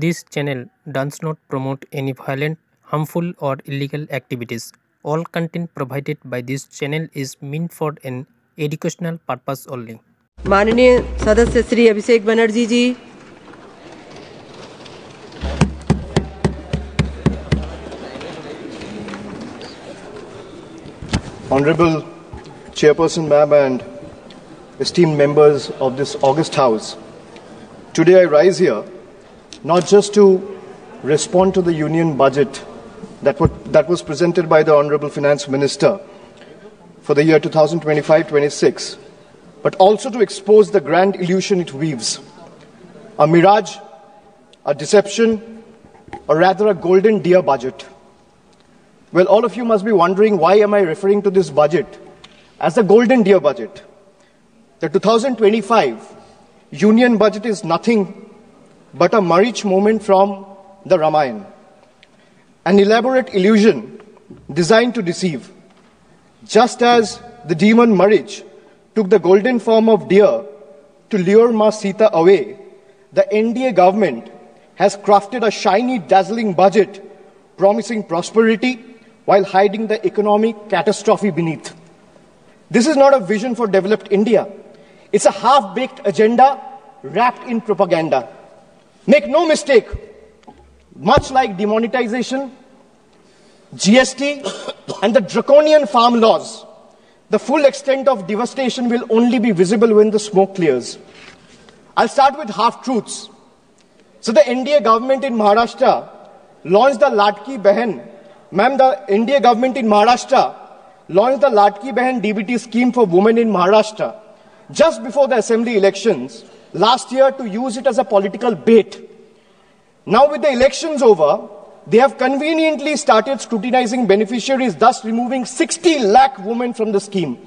This channel does not promote any violent, harmful, or illegal activities. All content provided by this channel is meant for an educational purpose only. माननीय सदस्य Shri Abhishek banerjee ji, Honorable Chairperson Ma'am and esteemed members of this august House, today I rise here not just to respond to the Union budget that was presented by the Honorable Finance Minister for the year 2025-26, but also to expose the grand illusion it weaves, a mirage, a deception, or rather a golden deer budget. Well, all of you must be wondering, why am I referring to this budget as the golden deer budget? The 2025 Union budget is nothing but a Marich moment from the Ramayana, an elaborate illusion designed to deceive. Just as the demon Marich took the golden form of deer to lure Ma Sita away, the NDA government has crafted a shiny, dazzling budget promising prosperity while hiding the economic catastrophe beneath. This is not a vision for developed India. It's a half-baked agenda wrapped in propaganda. Make no mistake, much like demonetization, GST, and the draconian farm laws, the full extent of devastation will only be visible when the smoke clears. I'll start with half-truths. So the NDA government in Maharashtra launched the Ladki Behan. Ma'am, the NDA government in Maharashtra launched the Ladki Behan DBT scheme for women in Maharashtra just before the assembly elections last year to use it as a political bait. Now with the elections over, they have conveniently started scrutinizing beneficiaries, thus removing 60 lakh women from the scheme.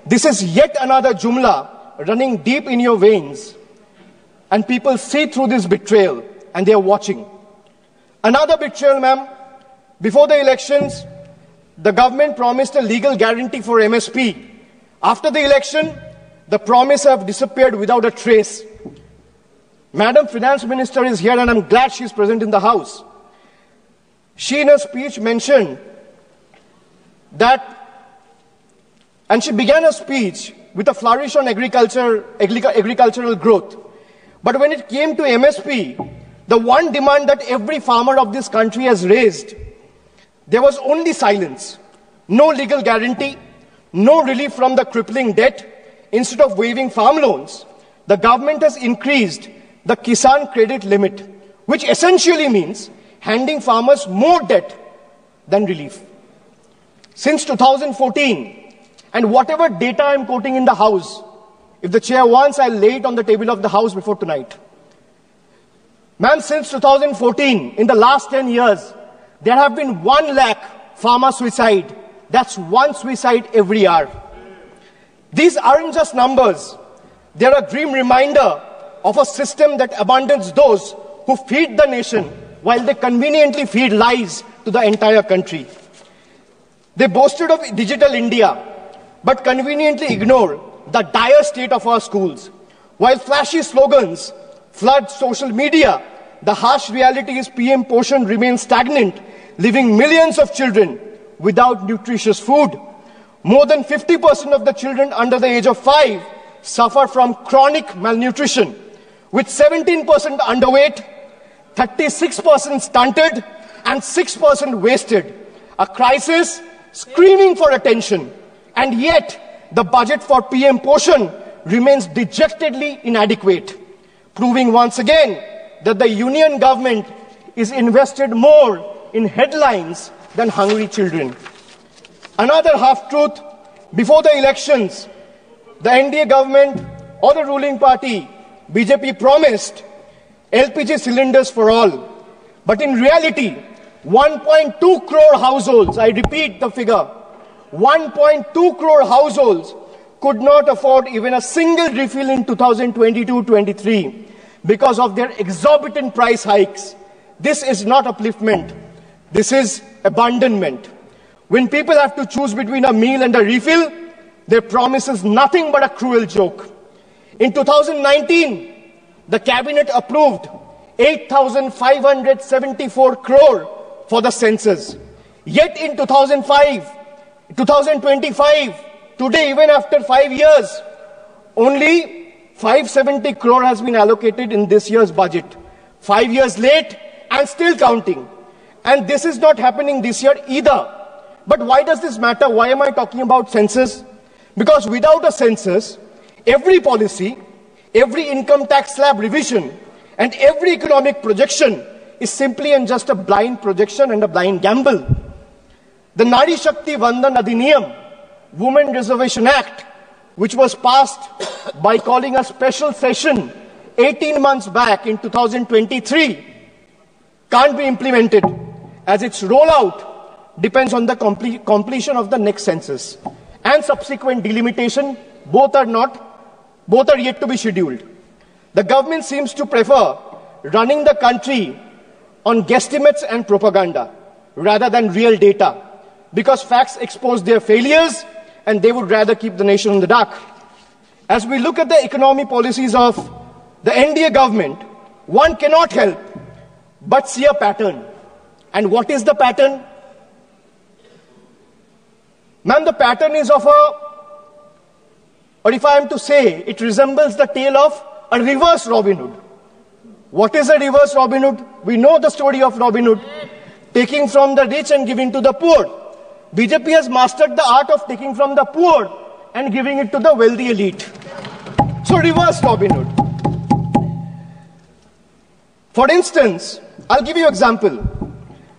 This is yet another jumla running deep in your veins, and people see through this betrayal and they are watching. Another betrayal, ma'am. Before the elections, the government promised a legal guarantee for MSP. After the election, the promise have disappeared without a trace. Madam Finance Minister is here and I'm glad she's present in the House. She in her speech mentioned that, and she began her speech with a flourish on agricultural growth. But when it came to MSP, the one demand that every farmer of this country has raised, there was only silence. No legal guarantee, no relief from the crippling debt. Instead of waiving farm loans, the government has increased the Kisan credit limit, which essentially means handing farmers more debt than relief. Since 2014, and whatever data I'm quoting in the House, if the chair wants, I'll lay it on the table of the House before tonight. Ma'am, since 2014, in the last 10 years, there have been 1 lakh farmer suicide. That's one suicide every hour. These aren't just numbers. They're a grim reminder of a system that abandons those who feed the nation while they conveniently feed lies to the entire country. They boasted of digital India, but conveniently ignore the dire state of our schools. While flashy slogans flood social media, the harsh reality is PM Poshan remains stagnant, leaving millions of children without nutritious food. More than 50% of the children under the age of 5 suffer from chronic malnutrition, with 17% underweight, 36% stunted, and 6% wasted. A crisis screaming for attention, and yet the budget for PM Poshan remains dejectedly inadequate, proving once again that the union government is invested more in headlines than hungry children. Another half-truth, before the elections, the NDA government or the ruling party, BJP, promised LPG cylinders for all. But in reality, 1.2 crore households, I repeat the figure, 1.2 crore households could not afford even a single refill in 2022-23 because of their exorbitant price hikes. This is not upliftment. This is abandonment. When people have to choose between a meal and a refill, their promise is nothing but a cruel joke. In 2019, the cabinet approved 8,574 crore for the census. Yet in 2025, today, even after 5 years, only 570 crore has been allocated in this year's budget. 5 years late and still counting. And this is not happening this year either. But why does this matter? Why am I talking about census? Because without a census, every policy, every income tax slab revision, and every economic projection is simply and just a blind projection and a blind gamble. The Nari Shakti Vandan Adhiniyam, Women Reservation Act, which was passed by calling a special session 18 months back in 2023, can't be implemented as its rollout depends on the completion of the next census and subsequent delimitation. Both are yet to be scheduled. The government seems to prefer running the country on guesstimates and propaganda rather than real data, because facts expose their failures and they would rather keep the nation in the dark. As we look at the economy policies of the NDA government, one cannot help but see a pattern. And what is the pattern? Ma'am, the pattern is of or if I am to say, it resembles the tale of a reverse Robin Hood. What is a reverse Robin Hood? We know the story of Robin Hood, taking from the rich and giving to the poor. BJP has mastered the art of taking from the poor and giving it to the wealthy elite. So reverse Robin Hood. For instance, I'll give you an example.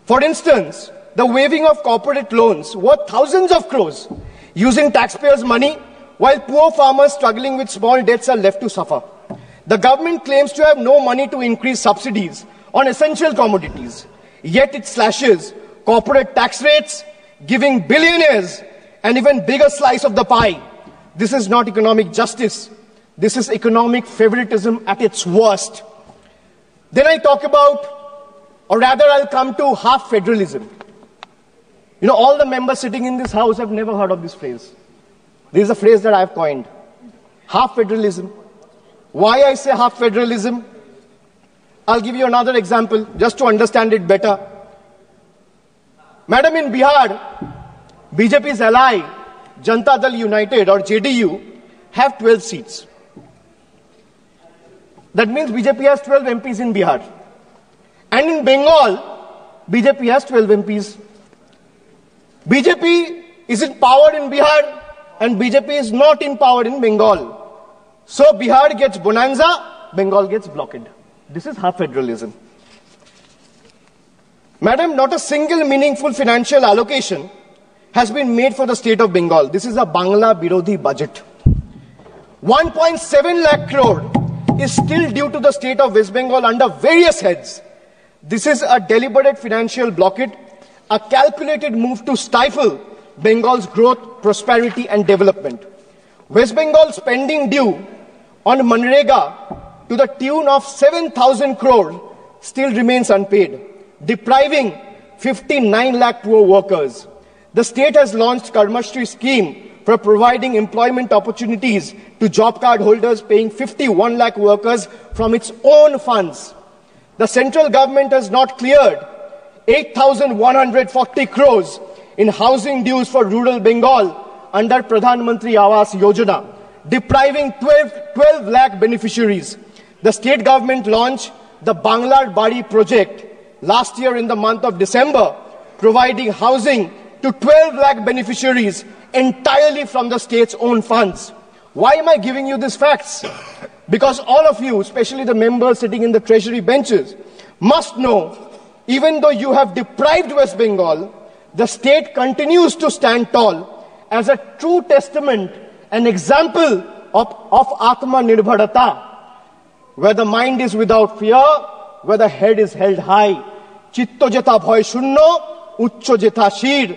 For instance, the waiving of corporate loans worth thousands of crores using taxpayers' money, while poor farmers struggling with small debts are left to suffer. The government claims to have no money to increase subsidies on essential commodities, yet it slashes corporate tax rates, giving billionaires an even bigger slice of the pie. This is not economic justice. This is economic favoritism at its worst. Then I talk about, or rather I'll come to half federalism. You know, all the members sitting in this house have never heard of this phrase. This is a phrase that I've coined. Half federalism. Why I say half federalism? I'll give you another example just to understand it better. Madam, in Bihar, BJP's ally, Janata Dal United or JDU, have 12 seats. That means BJP has 12 MPs in Bihar. And in Bengal, BJP has 12 MPs. BJP is in power in Bihar and BJP is not in power in Bengal. So Bihar gets bonanza, Bengal gets blockade. This is half federalism. Madam, not a single meaningful financial allocation has been made for the state of Bengal. This is a Bangla Birodhi budget. 1.7 lakh crore is still due to the state of West Bengal under various heads. This is a deliberate financial blockade, a calculated move to stifle Bengal's growth, prosperity and development. West Bengal's spending due on Manrega to the tune of 7,000 crore still remains unpaid, depriving 59 lakh poor workers. The state has launched Karmashri scheme for providing employment opportunities to job card holders, paying 51 lakh workers from its own funds. The central government has not cleared 8,140 crores in housing dues for rural Bengal under Pradhan Mantri Awas Yojana, depriving 12 lakh beneficiaries. The state government launched the Bangla Bari project last year in the month of December, providing housing to 12 lakh beneficiaries entirely from the state's own funds. Why am I giving you these facts? Because all of you, especially the members sitting in the treasury benches, must know, even though you have deprived West Bengal, the state continues to stand tall as a true testament, an example of Atma Nirbharata, where the mind is without fear, where the head is held high. Chitto jeta bhoy shunno, uchcho jeta shir.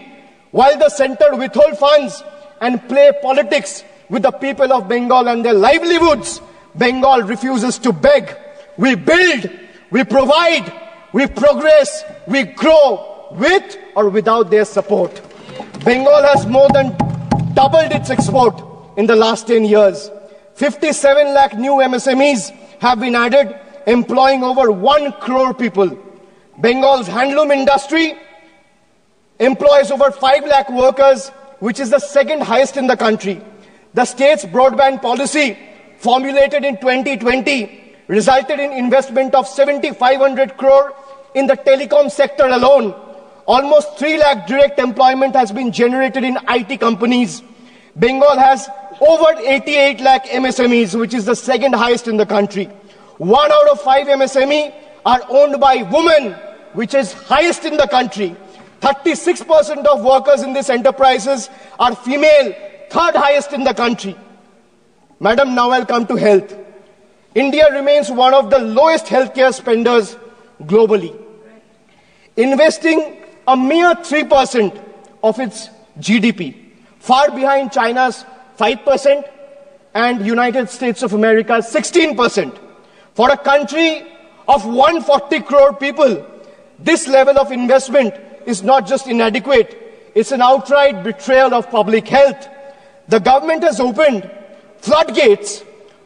While the center withhold funds and play politics with the people of Bengal and their livelihoods, Bengal refuses to beg. We build, we provide, we progress, we grow with or without their support. Bengal has more than doubled its export in the last 10 years. 57 lakh new MSMEs have been added employing over 1 crore people. Bengal's handloom industry employs over 5 lakh workers, which is the second highest in the country. The state's broadband policy, formulated in 2020, resulted in investment of 7,500 crore in the telecom sector alone. Almost 3 lakh direct employment has been generated in IT companies. Bengal has over 88 lakh MSMEs, which is the second highest in the country. 1 out of 5 MSME are owned by women, which is highest in the country. 36% of workers in these enterprises are female, third highest in the country. Madam, now I'll come to health. India remains one of the lowest healthcare spenders globally, investing a mere 3% of its GDP, far behind China's 5% and United States of America's 16%. For a country of 140 crore people, this level of investment is not just inadequate, it's an outright betrayal of public health. The government has opened floodgates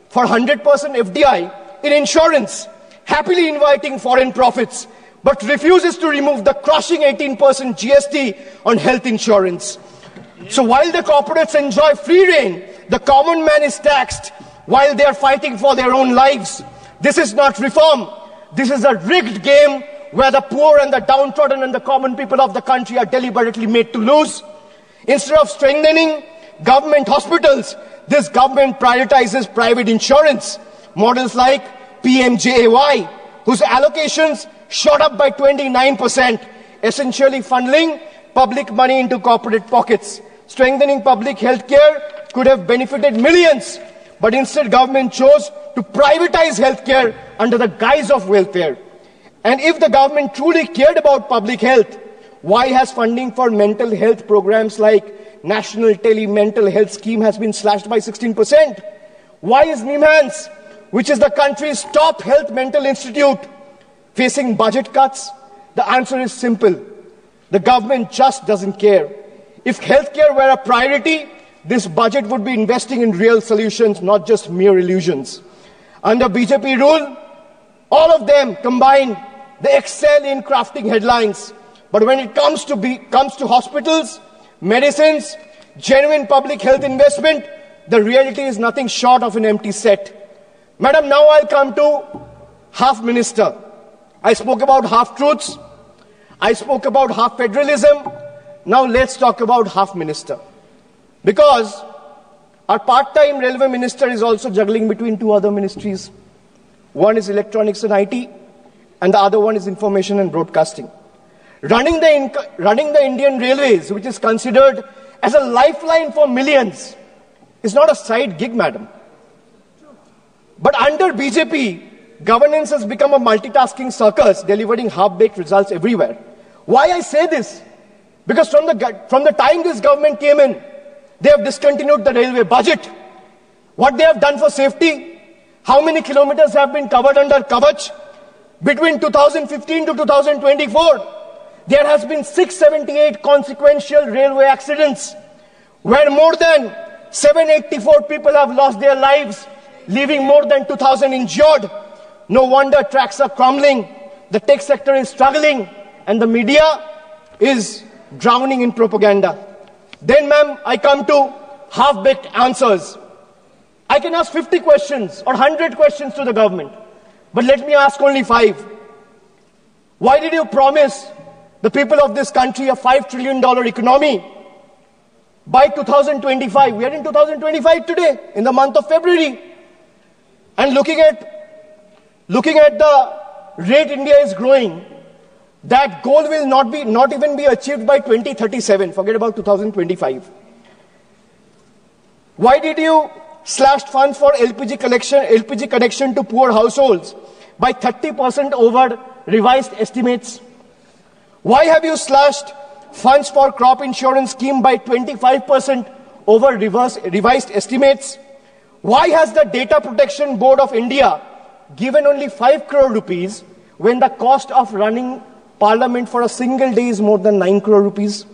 for 100% FDI in insurance, happily inviting foreign profits, but refuses to remove the crushing 18% GST on health insurance. So while the corporates enjoy free rein, the common man is taxed while they are fighting for their own lives. This is not reform. This is a rigged game where the poor and the downtrodden and the common people of the country are deliberately made to lose. Instead of strengthening government hospitals, this government prioritizes private insurance. Models like PMJAY, whose allocations shot up by 29%, essentially funneling public money into corporate pockets. Strengthening public health care could have benefited millions, but instead government chose to privatize healthcare under the guise of welfare. And if the government truly cared about public health, why has funding for mental health programs like National Tele-Mental Health Scheme has been slashed by 16%? Why is NIMHANS, which is the country's top health mental institute, facing budget cuts? The answer is simple. The government just doesn't care. If healthcare were a priority, this budget would be investing in real solutions, not just mere illusions. Under BJP rule, all of them combined, they excel in crafting headlines. But when it comes to hospitals, medicines, genuine public health investment, the reality is nothing short of an empty set. Madam, now I'll come to half minister. I spoke about half truths. I spoke about half federalism. Now let's talk about half minister. Because our part-time railway minister is also juggling between 2 other ministries. One is electronics and IT, and the other one is information and broadcasting. Running the Indian Railways, which is considered as a lifeline for millions, is not a side gig, madam. But under BJP, governance has become a multitasking circus, delivering half-baked results everywhere. Why I say this? Because from the time this government came in, they have discontinued the railway budget. What they have done for safety, how many kilometers have been covered under Kavach? Between 2015 to 2024, there has been 678 consequential railway accidents, where more than 784 people have lost their lives, leaving more than 2,000 injured. No wonder tracks are crumbling, the tech sector is struggling, and the media is drowning in propaganda. Then, ma'am, I come to half-baked answers. I can ask 50 questions or 100 questions to the government, but let me ask only 5. Why did you promise the people of this country a $5 trillion economy by 2025? We are in 2025 today, in the month of February. And looking at the rate India is growing, that goal will not even be achieved by 2037. Forget about 2025. Why did you slash funds for LPG connection to poor households by 30% over revised estimates? Why have you slashed funds for crop insurance scheme by 25% over revised estimates? Why has the Data Protection Board of India given only 5 crore rupees when the cost of running Parliament for a single day is more than 9 crore rupees?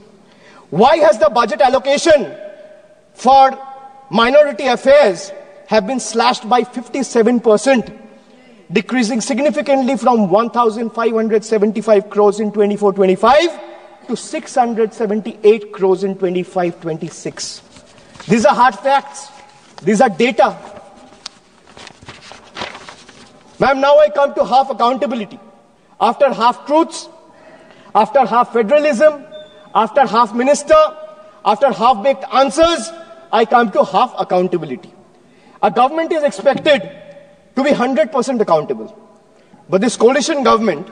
Why has the budget allocation for minority affairs have been slashed by 57%? decreasing significantly from 1,575 crores in 24-25 to 678 crores in 25-26. These are hard facts. These are data. Ma'am, now I come to half accountability. After half truths, after half federalism, after half minister, after half-baked answers, I come to half accountability. A government is expected to be 100% accountable. But this coalition government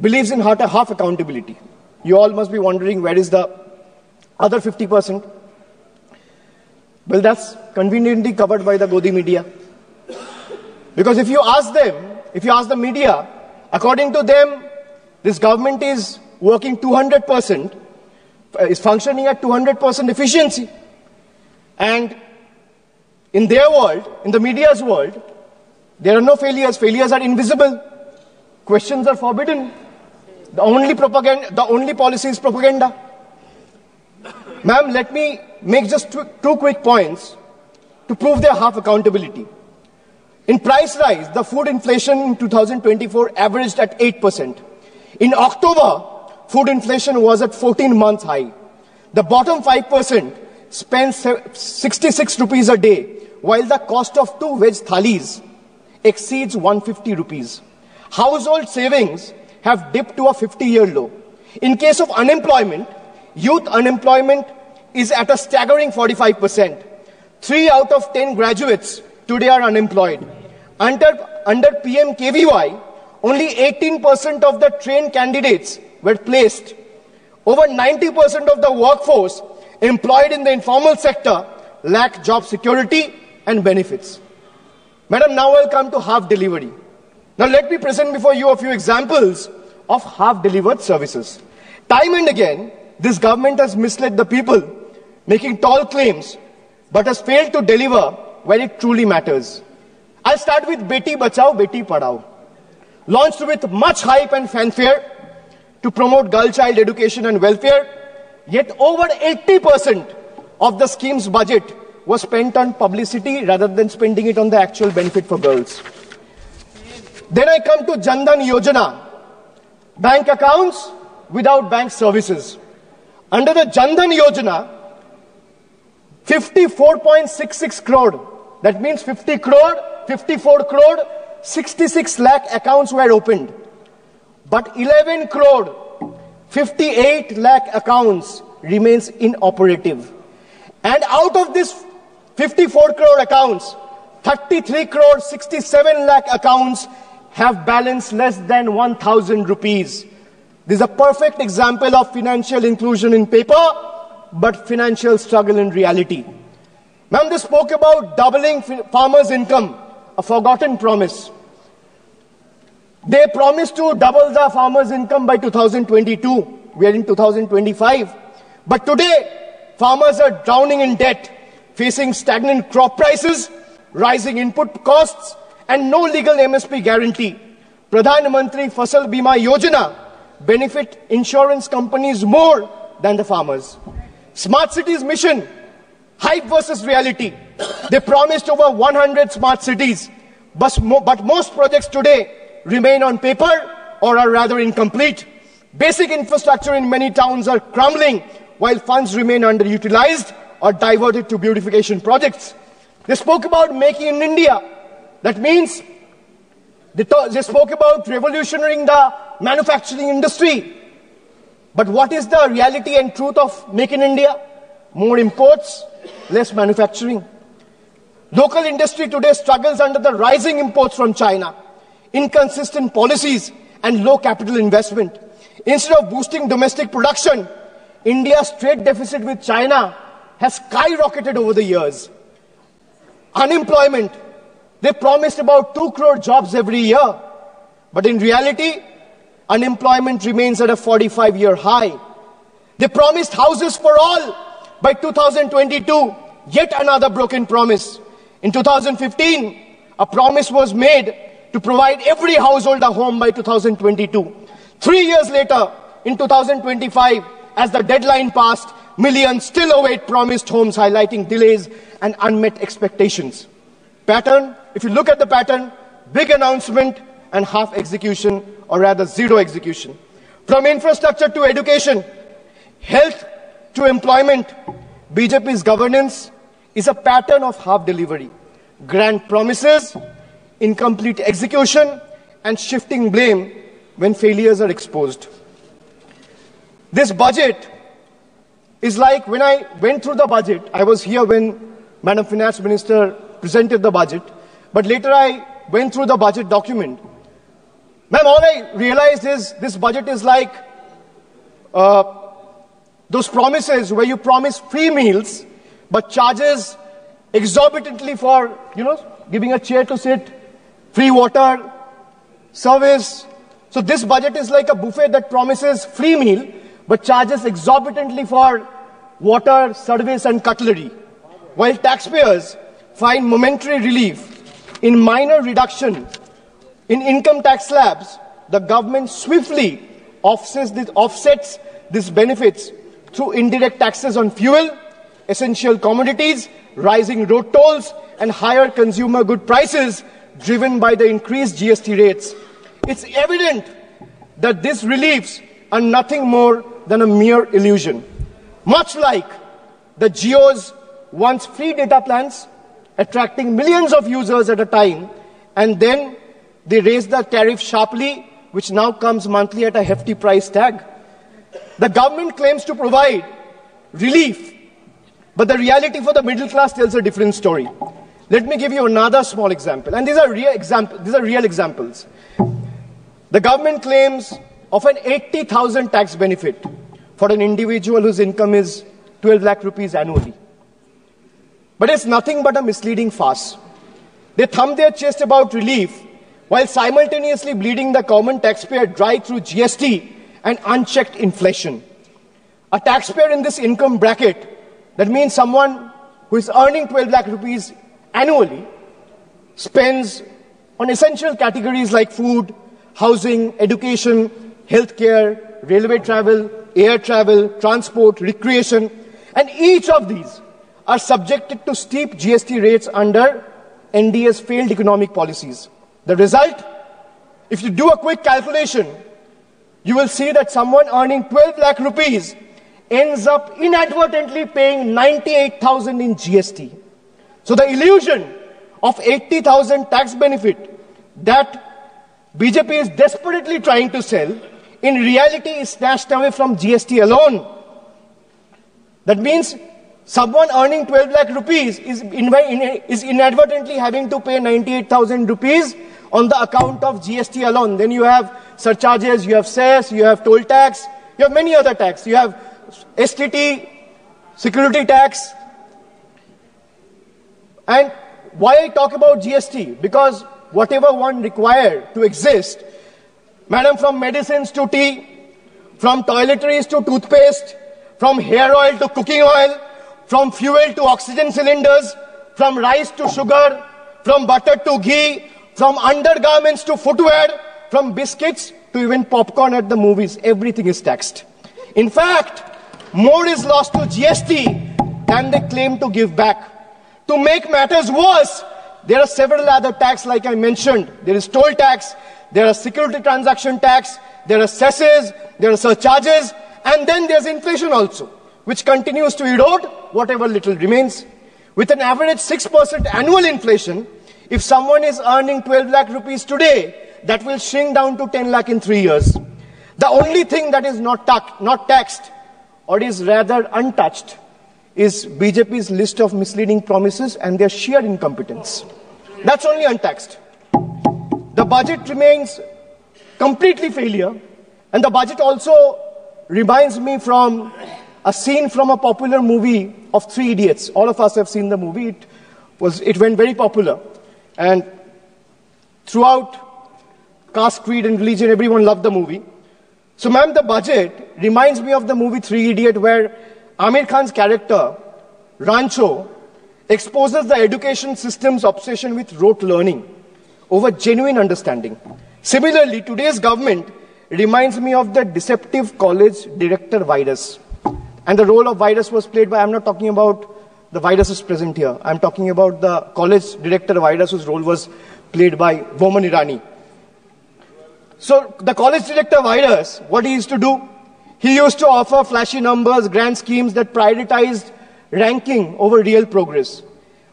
believes in half accountability. You all must be wondering, where is the other 50%? Well, that's conveniently covered by the Godi media. Because if you ask them, if you ask the media, according to them, this government is working 200%, is functioning at 200% efficiency. And in their world, in the media's world, there are no failures. Failures are invisible. Questions are forbidden. The only policy is propaganda. Ma'am, let me make just two quick points to prove their half accountability. In price rise, the food inflation in 2024 averaged at 8%. In October, food inflation was at 14-month high. The bottom 5% spends 66 rupees a day, while the cost of 2 veg thalis exceeds 150 rupees. Household savings have dipped to a 50-year low. In case of unemployment, youth unemployment is at a staggering 45%. 3 out of 10 graduates today are unemployed. Under PMKVY, only 18% of the trained candidates were placed. Over 90% of the workforce employed in the informal sector lack job security and benefits. Madam, now I'll come to half delivery. Now let me present before you a few examples of half delivered services. Time and again, this government has misled the people, making tall claims, but has failed to deliver where it truly matters. I'll start with Beti Bachao, Beti Padhao. Launched with much hype and fanfare to promote girl child education and welfare, yet over 80% of the scheme's budget was spent on publicity rather than spending it on the actual benefit for girls. Then I come to Jan Dhan Yojana, bank accounts without bank services. Under the Jan Dhan Yojana, 54.66 crore, that means 50 crore, 54 crore, 66 lakh accounts were opened. But 11 crore, 58 lakh accounts remains inoperative. And out of this 54 crore accounts, 33 crore, 67 lakh accounts have balance less than 1,000 rupees. This is a perfect example of financial inclusion in paper, but financial struggle in reality. Ma'am, they spoke about doubling farmers' income, a forgotten promise. They promised to double the farmers' income by 2022. We are in 2025. But today, farmers are drowning in debt, facing stagnant crop prices, rising input costs, and no legal MSP guarantee. Pradhan Mantri Fasal Bima Yojana benefit insurance companies more than the farmers. Smart Cities Mission, hype versus reality. They promised over 100 smart cities, but most projects today remain on paper or are rather incomplete. Basic infrastructure in many towns are crumbling, while funds remain underutilized or diverted to beautification projects. They spoke about making in India. That means they spoke about revolutionizing the manufacturing industry. But what is the reality and truth of Make in India? More imports, less manufacturing. Local industry today struggles under the rising imports from China, inconsistent policies and low capital investment. Instead of boosting domestic production, India's trade deficit with China has skyrocketed over the years. Unemployment, they promised about 2 crore jobs every year. But in reality, unemployment remains at a 45-year high. They promised houses for all by 2022, yet another broken promise. In 2015, a promise was made to provide every household a home by 2022. 3 years later, in 2025, as the deadline passed, millions still await promised homes, highlighting delays and unmet expectations. Pattern, if you look at the pattern, big announcement and half execution, or rather zero execution. From infrastructure to education, health to employment, BJP's governance is a pattern of half delivery, grand promises, incomplete execution, and shifting blame when failures are exposed. This budget is like when I went through the budget, I was here when Madam Finance Minister presented the budget, but later I went through the budget document. Ma'am, all I realized is this budget is like those promises where you promise free meals but charges exorbitantly for, giving a chair to sit, free water, service. So this budget is like a buffet that promises free meal but charges exorbitantly for water, service and cutlery. While taxpayers find momentary relief in minor reduction in income tax slabs, the government swiftly offsets these benefits through indirect taxes on fuel, essential commodities, rising road tolls, and higher consumer good prices driven by the increased GST rates. It's evident that these reliefs are nothing more than a mere illusion. Much like the Jio's once free data plans, attracting millions of users at a time, and then they raise the tariff sharply, which now comes monthly at a hefty price tag. The government claims to provide relief, but the reality for the middle class tells a different story. Let me give you another small example, and these are real examples. The government claims of an 80,000 tax benefit for an individual whose income is 12 lakh rupees annually. But it's nothing but a misleading farce. They thumb their chest about relief while simultaneously bleeding the common taxpayer dry through GST and unchecked inflation. A taxpayer in this income bracket, that means someone who is earning 12 lakh rupees annually, spends on essential categories like food, housing, education, healthcare, railway travel, air travel, transport, recreation, and each of these are subjected to steep GST rates under NDA's failed economic policies. The result, if you do a quick calculation, you will see that someone earning 12 lakh rupees ends up inadvertently paying 98,000 in GST. So the illusion of 80,000 tax benefit that BJP is desperately trying to sell, in reality is snatched away from GST alone. That means someone earning 12 lakh rupees is inadvertently having to pay 98,000 rupees on the account of GST alone. Then you have surcharges, you have cess, you have toll tax, you have many other tax. You have STT, security tax. And why I talk about GST? Because whatever one required to exist, madam, from medicines to tea, from toiletries to toothpaste, from hair oil to cooking oil, from fuel to oxygen cylinders, from rice to sugar, from butter to ghee, from undergarments to footwear, from biscuits to even popcorn at the movies, everything is taxed. In fact, more is lost to GST than they claim to give back. To make matters worse, there are several other taxes like I mentioned. There is toll tax, there are security transaction tax, there are cesses, there are surcharges, and then there's inflation also, which continues to erode whatever little remains. With an average 6% annual inflation, if someone is earning 12 lakh rupees today, that will shrink down to 10 lakh in 3 years. The only thing that is not taxed, or is rather untouched, is BJP's list of misleading promises and their sheer incompetence. That's only untaxed. The budget remains completely failure, and the budget also reminds me from a scene from a popular movie of Three Idiots. All of us have seen the movie. It went very popular. And throughout caste, creed and religion, everyone loved the movie. So ma'am, the budget reminds me of the movie Three Idiots, where Amir Khan's character, Rancho, exposes the education system's obsession with rote learning over genuine understanding. Similarly, today's government reminds me of the deceptive college director virus. And the role of virus was played by, I'm not talking about the viruses present here, I'm talking about the college director virus whose role was played by Boman Irani. So the college director virus, what he used to do? He used to offer flashy numbers, grand schemes that prioritized ranking over real progress.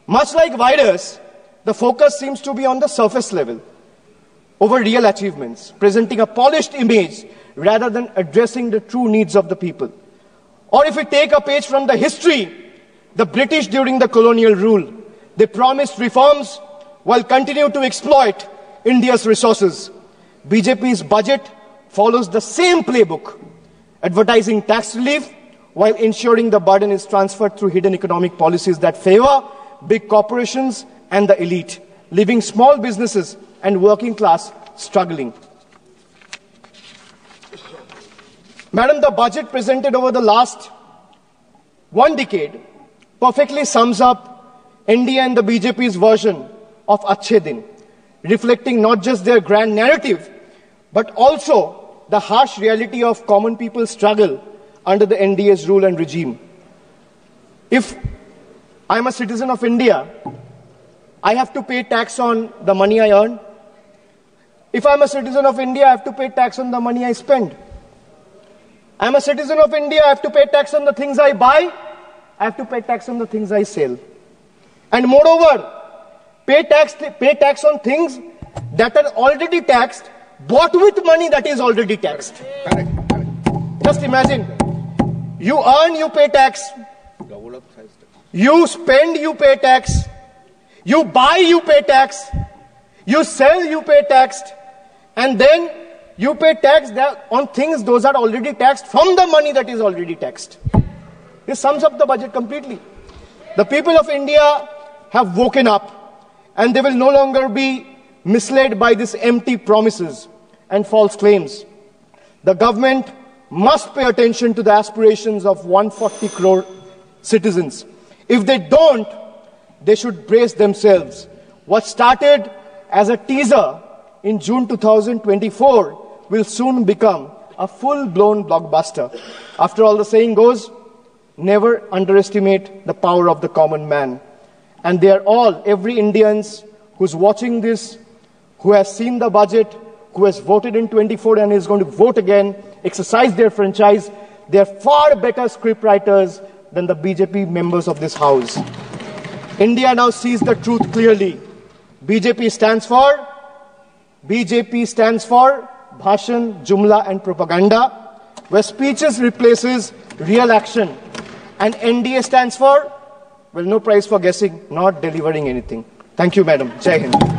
Much like virus, the focus seems to be on the surface level over real achievements, presenting a polished image rather than addressing the true needs of the people. Or if we take a page from the history, the British during the colonial rule, they promised reforms while continuing to exploit India's resources. BJP's budget follows the same playbook, advertising tax relief while ensuring the burden is transferred through hidden economic policies that favor big corporations and the elite, leaving small businesses and working class struggling. Madam, the budget presented over the last 1 decade perfectly sums up India and the BJP's version of Achhe Din, reflecting not just their grand narrative, but also the harsh reality of common people's struggle under the NDA's rule and regime. If I'm a citizen of India, I have to pay tax on the money I earn. If I'm a citizen of India, I have to pay tax on the money I spend. I'm a citizen of India, I have to pay tax on the things I buy. I have to pay tax on the things I sell. And moreover, pay tax on things that are already taxed, bought with money that is already taxed. Correct. Just imagine, you earn, you pay tax. You spend, you pay tax. You buy, you pay tax. You sell, you pay tax. And then you pay tax on things those are already taxed from the money that is already taxed. This sums up the budget completely. The people of India have woken up, and they will no longer be misled by these empty promises and false claims. The government must pay attention to the aspirations of 140 crore citizens. If they don't, they should brace themselves. What started as a teaser in June 2024 will soon become a full-blown blockbuster. After all, the saying goes, never underestimate the power of the common man. And they are all, every Indian who's watching this, who has seen the budget, who has voted in 24 and is going to vote again, exercise their franchise, they are far better scriptwriters than the BJP members of this house. India now sees the truth clearly. BJP stands for Bhashan, Jumla and Propaganda, where speeches replaces real action. And NDA stands for, well, no prize for guessing, not delivering anything. Thank you, Madam. Jai Hind.